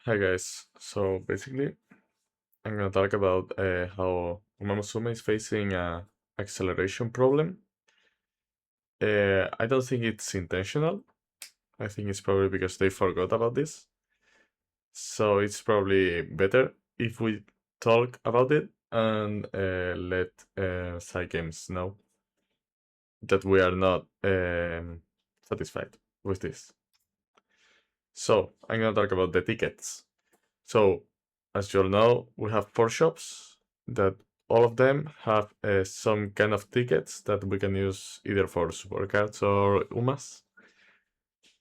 Hi guys, so basically I'm gonna talk about how Umamusume is facing a acceleration problem. I don't think it's intentional. I think it's probably because they forgot about this. So it's probably better if we talk about it and let side games know that we are not satisfied with this. So I'm gonna talk about the tickets. So, as you all know, we have 4 shops that all of them have some kind of tickets that we can use either for support cards or UMAs.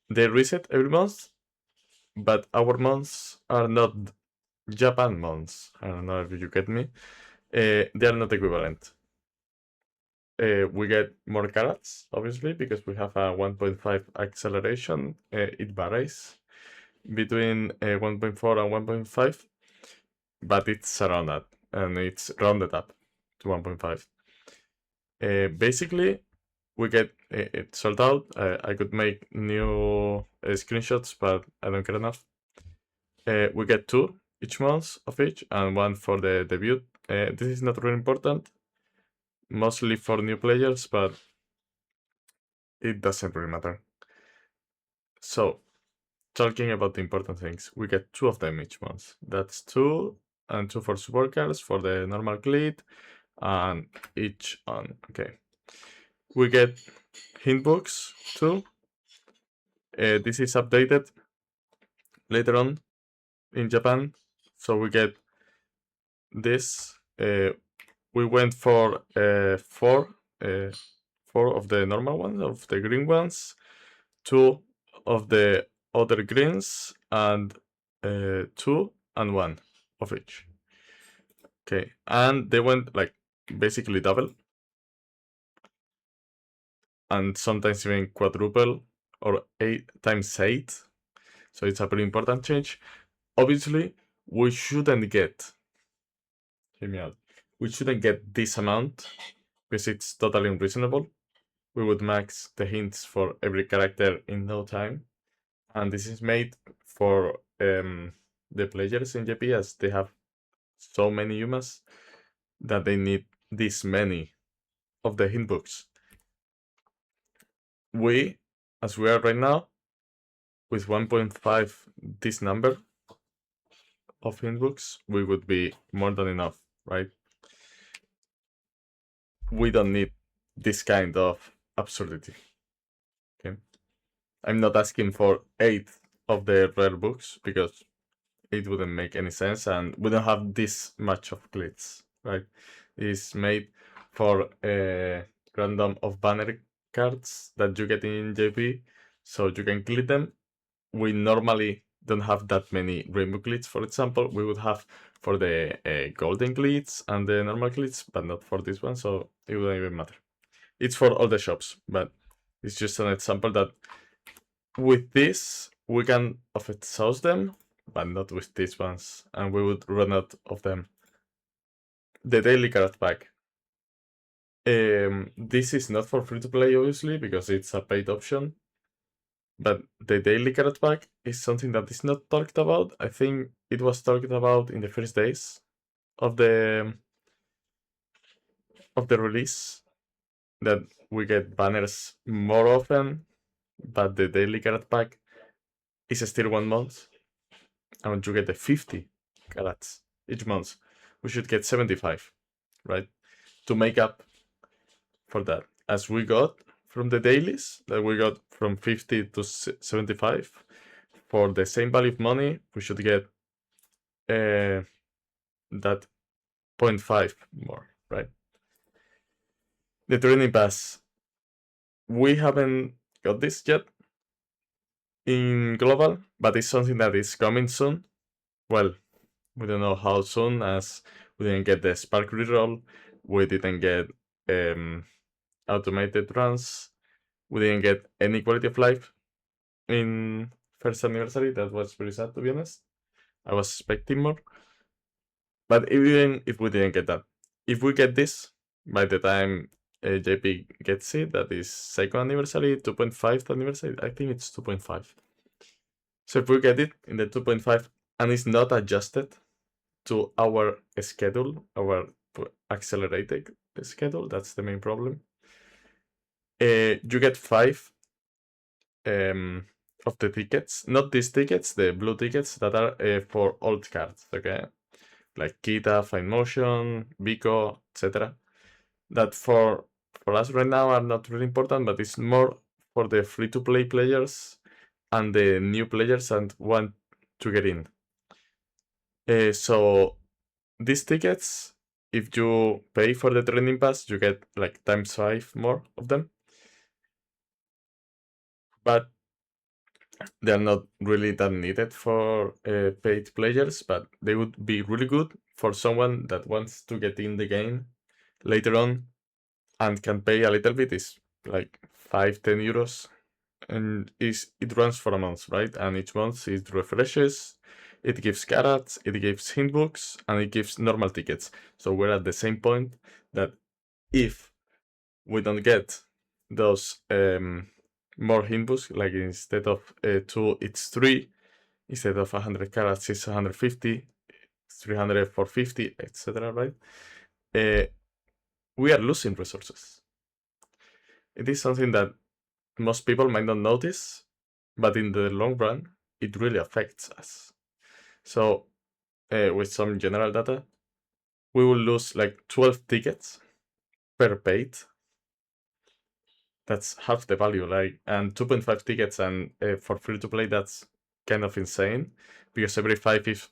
They reset every month, but our months are not Japan months. I don't know if you get me. They are not equivalent. We get more carats, obviously, because we have a 1.5 acceleration. It varies between 1.4 and 1.5. But it's around that, and it's rounded up to 1.5. Basically, we get it sold out. I could make new screenshots, but I don't care enough. We get 2 each month of each, and 1 for the debut. This is not really important, mostly for new players, but it doesn't really matter. So, talking about the important things, we get 2 of them each month. That's 2 and 2 for support cards for the normal glide, and each on. Okay. We get hint books too. This is updated later on in Japan. So we get this. We went for 4 of the normal ones, of the green ones, 2 of the other greens, and 2 and 1 of each. Okay, and they went like basically double, and sometimes even quadruple or 8 times 8. So it's a pretty important change. Obviously, we shouldn't get, hear me out, we shouldn't get this amount because it's totally unreasonable. We would max the hints for every character in no time. And this is made for the players in JP, as they have so many Yumas that they need this many of the hint books. We, as we are right now, with 1.5 this number of hint books, we would be more than enough, right? We don't need this kind of absurdity. Okay, I'm not asking for 8 of the rare books because it wouldn't make any sense, and we don't have this much of glitz, right? It's made for a random of banner cards that you get in JP, so you can glitch them. We normally don't have that many rainbow glitz, for example. We would have for the golden glitz and the normal glitz, but not for this one, so it wouldn't even matter. It's for all the shops, but it's just an example that with this we can of exhaust them, but not with these ones, and we would run out of them. The daily card pack. This is not for free to play, obviously, because it's a paid option. But the daily card pack is something that is not talked about. I think it was talked about in the first days of the release, that we get banners more often, but the daily card pack is still 1 month, and you get the 50 carats each month. We should get 75, right? To make up for that. As we got from the dailies, that we got from 50 to 75, for the same value of money, we should get that 0.5 more, right? The training pass. We haven't got this yet in global, but it's something that is coming soon. Well, we don't know how soon, as we didn't get the Spark reroll, we didn't get automated runs, we didn't get any quality of life in first anniversary. That was very sad, to be honest. I was expecting more. But even if we didn't get that, if we get this by the time JP gets it, that is second anniversary, 2.5th anniversary, I think it's 2.5. So if we get it in the 2.5 and it's not adjusted to our schedule, our accelerated schedule. That's the main problem. You get 5 um, of the tickets, not these tickets, the blue tickets that are for old cards, okay? Like Kita, Fine Motion, Vico, etc. That for us right now are not really important, but it's more for the free-to-play players and the new players that want to get in. So these tickets, if you pay for the training pass, you get like ×5 more of them. But they're not really that needed for paid players, but they would be really good for someone that wants to get in the game later on and can pay a little bit. Is like 5-10 euros, and it runs for a month, right? And each month it refreshes, it gives cards, it gives hint books, and it gives normal tickets. So we're at the same point that if we don't get those more hint books, like instead of 2 it's 3, instead of 100 carats it's 150, 300 for 50, etc., right? We are losing resources. It is something that most people might not notice, but in the long run it really affects us. So with some general data, we will lose like 12 tickets per paid. That's half the value, like, and 2.5 tickets, and for free to play, that's kind of insane, because every 5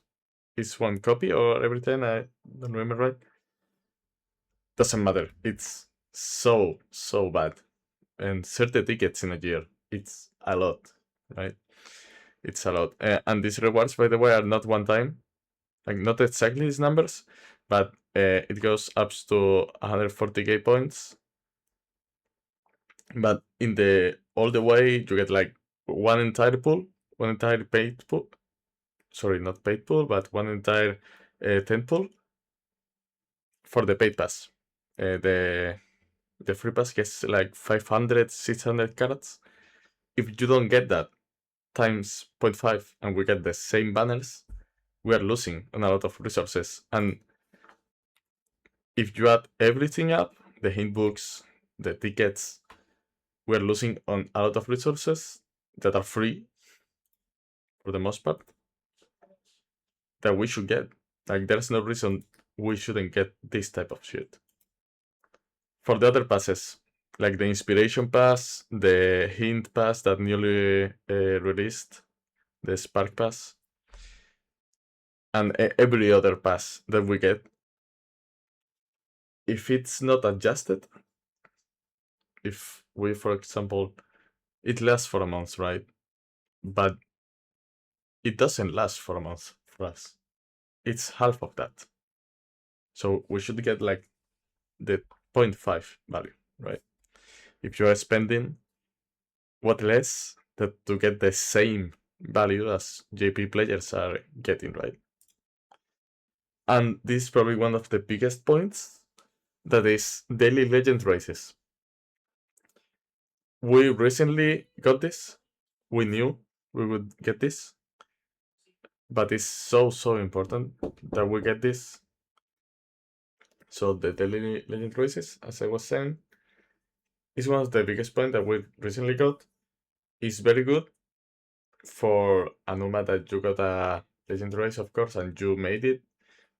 is one copy, or every 10, I don't remember right. Doesn't matter. It's so bad, and 30 tickets in a year, it's a lot, right? It's a lot, and these rewards, by the way, are not one time, like not exactly these numbers, but it goes up to 140k points. But in the all the way, you get like one entire pool, one entire paid pool. Sorry, not paid pool, but one entire 10 pool for the paid pass. The free pass gets like 500, 600 carats. If you don't get that times 0.5 and we get the same banners, we are losing on a lot of resources. And if you add everything up, the hint books, the tickets, we are losing on a lot of resources that are free for the most part that we should get. Like, there's no reason we shouldn't get this type of shit. For the other passes, like the Inspiration Pass, the Hint Pass that newly released, the Spark Pass, and every other pass that we get, if it's not adjusted, if we, for example, it lasts for a month, right? But it doesn't last for a month for us. It's half of that. So we should get like the 0.5 value, right? If you are spending what less that to get the same value as JP players are getting, right? And this is probably one of the biggest points, that is daily legend races. We recently got this. We knew we would get this, but it's so important that we get this. So the daily legend races, as I was saying, is one of the biggest points that we recently got. It's very good for Anuma that you got a legend race, of course, and you made it.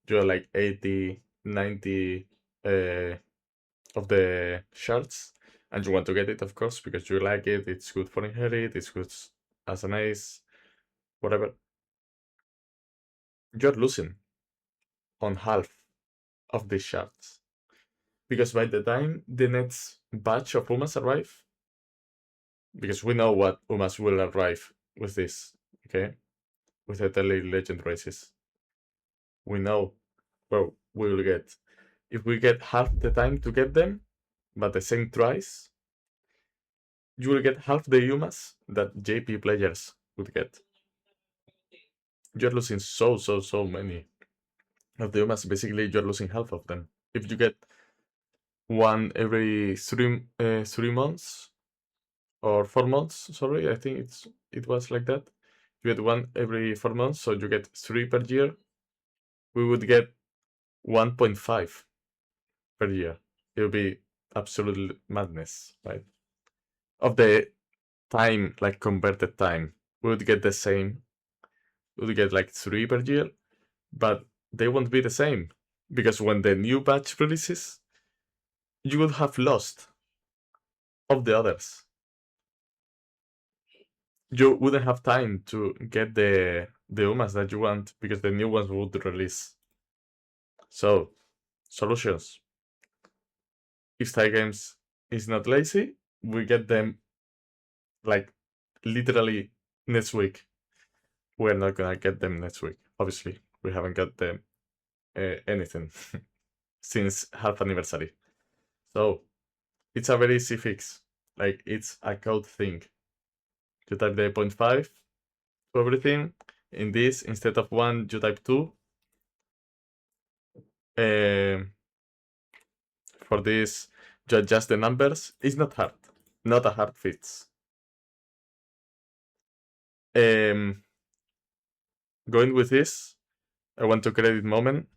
You're like 80, 90 of the shards, and you want to get it, of course, because you like it. It's good for inherit, it's good as an ace, whatever. You're losing on half of these shards, because by the time the next batch of Umas arrive, because we know what Umas will arrive with this, okay, with the daily legend races, we know where we will get. If we get half the time to get them, but the same tries, you will get half the Umas that JP players would get. You're losing so many of the Umas. Basically, you're losing half of them. If you get one every 3 months or 4 months, sorry, I think it was like that. you get one every 4 months, so you get 3 per year. We would get 1.5 per year. It would be absolute madness, right? Of the time, like converted time, we would get the same. We would get like 3 per year, but they won't be the same because when the new batch releases, you would have lost of the others. You wouldn't have time to get the Umas that you want because the new ones would release. So, solutions. If Games is not lazy, we get them like literally next week. We're not gonna get them next week. Obviously, we haven't got them anything since half anniversary. So it's a very easy fix. Like it's a code thing. You type the 0.5 to everything. In this, instead of 1, you type 2. For this, you adjust the numbers. It's not hard. Not a hard fix. Going with this, I want to credit Moment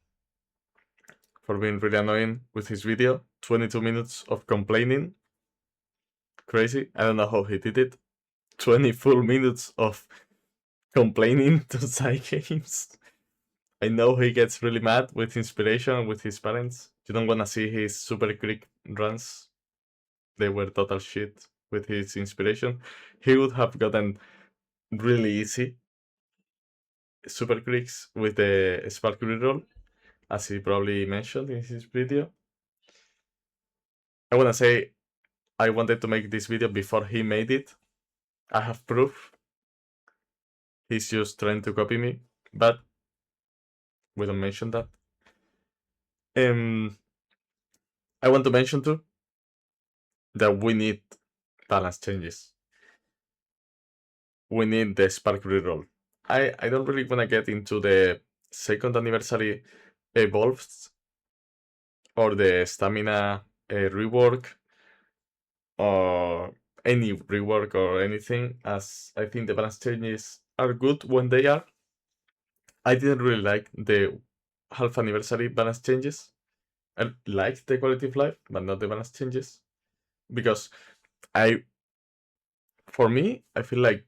for being really annoying with his video. 22 minutes of complaining. Crazy. I don't know how he did it. 20 full minutes of complaining to side games. I know he gets really mad with inspiration with his parents. You don't want to see his super quick runs. They were total shit with his inspiration. He would have gotten really easy super quicks with the spark reroll, as he probably mentioned in his video. I want to say I wanted to make this video before he made it. I have proof. He's just trying to copy me, but we don't mention that. I want to mention too that we need balance changes. We need the spark reroll. I don't really want to get into the second anniversary evolves or the stamina rework or any rework or anything, as I think the balance changes are good when they are. I didn't really like the half anniversary balance changes. I liked the quality of life, but not the balance changes. Because for me, I feel like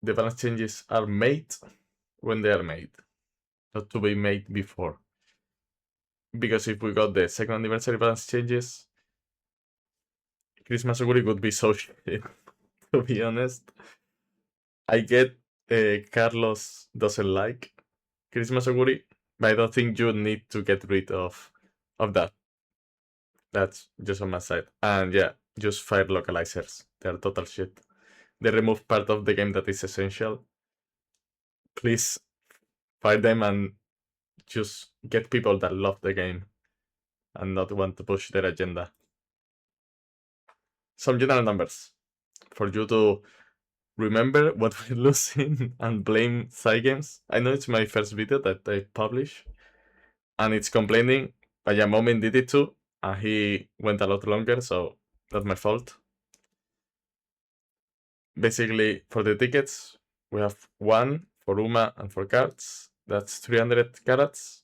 the balance changes are made when they are made, not to be made before. Because if we got the second anniversary balance changes, Christmas Oguri would be so shit, to be honest. I get Carlos doesn't like Christmas Oguri, but I don't think you need to get rid of that. That's just on my side. And yeah, just fire localizers. They're total shit. They remove part of the game that is essential. Please fire them and just get people that love the game and not want to push their agenda. Some general numbers for you to remember what we're losing and blame side games. I know it's my first video that I publish and it's complaining, but yeah, Moment did it too, and he went a lot longer, so not my fault. Basically, for the tickets, we have one for Uma and for cards. That's 300 carats.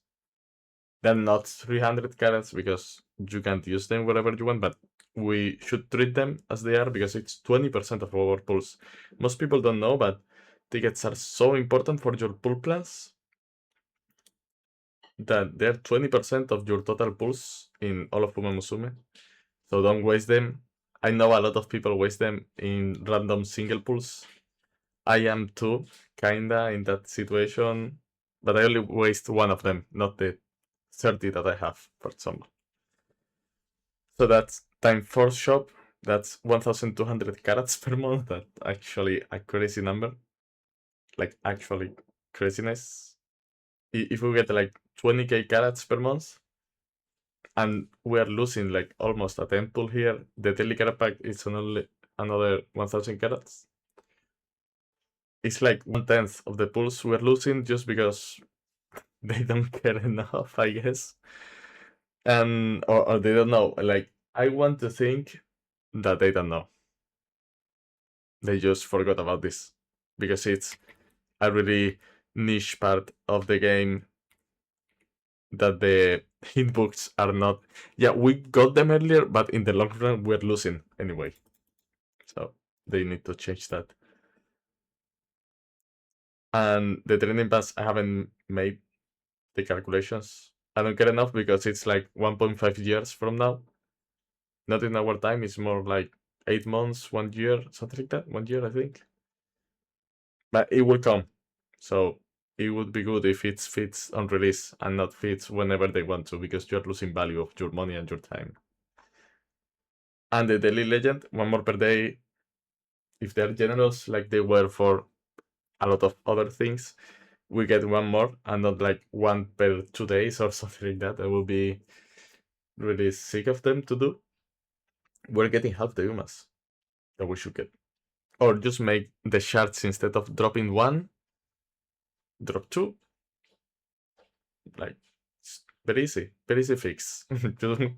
They're not 300 carats because you can't use them wherever you want, but we should treat them as they are because it's 20% of our pools. Most people don't know, but tickets are so important for your pool plans that they're 20% of your total pools in all of Umamusume. So don't waste them. I know a lot of people waste them in random single pools. I am too, kinda in that situation, but I only waste one of them, not the 30 that I have, for example. So that's time force shop. That's 1,200 carats per month. That's actually a crazy number. Like, actually craziness. If we get like 20k carats per month, and we are losing like almost a 10 pool here, the daily carat pack is only another 1,000 carats. It's like 1/10 of the pools we're losing just because they don't care enough, I guess. And or they don't know. Like, I want to think that they don't know. They just forgot about this because it's a really niche part of the game that the hitbooks are not. Yeah, we got them earlier, but in the long run, we're losing anyway. So they need to change that. And the training pass, I haven't made the calculations. I don't care enough because it's like 1.5 years from now. Not in our time, it's more like 8 months, 1 year, something like that. 1 year, I think. But it will come. So it would be good if it fits on release and not fits whenever they want to, because you're losing value of your money and your time. And the daily legend, one more per day. If they're generous, like they were for a lot of other things, we get one more and not like one per 2 days or something like that. I will be really sick of them to do. We're getting half the Umas that we should get. Or just make the shards instead of dropping one, drop two. Like, it's very easy fix. You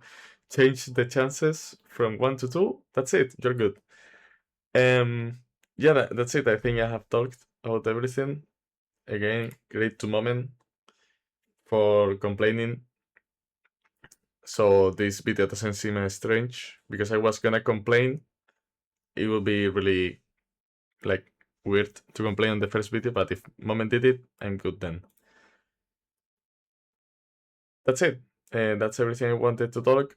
change the chances from 1 to 2. That's it. You're good. Yeah, that's it. I think I have talked about everything. Again, great to moment for complaining. So this video doesn't seem strange because I was gonna complain. It would be really like weird to complain on the first video, but if Moment did it, I'm good then. That's it. That's everything I wanted to talk.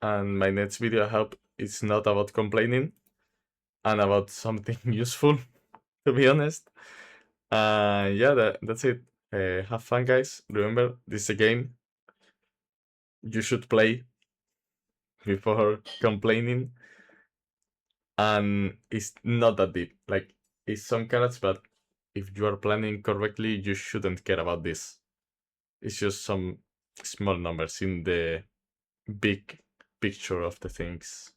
And my next video, I hope it's not about complaining and about something useful, to be honest. Yeah, that's it. Have fun, guys. Remember, this is a game you should play before complaining, and it's not that deep. Like, it's some carrots, but if you are planning correctly, you shouldn't care about this. It's just some small numbers in the big picture of the things.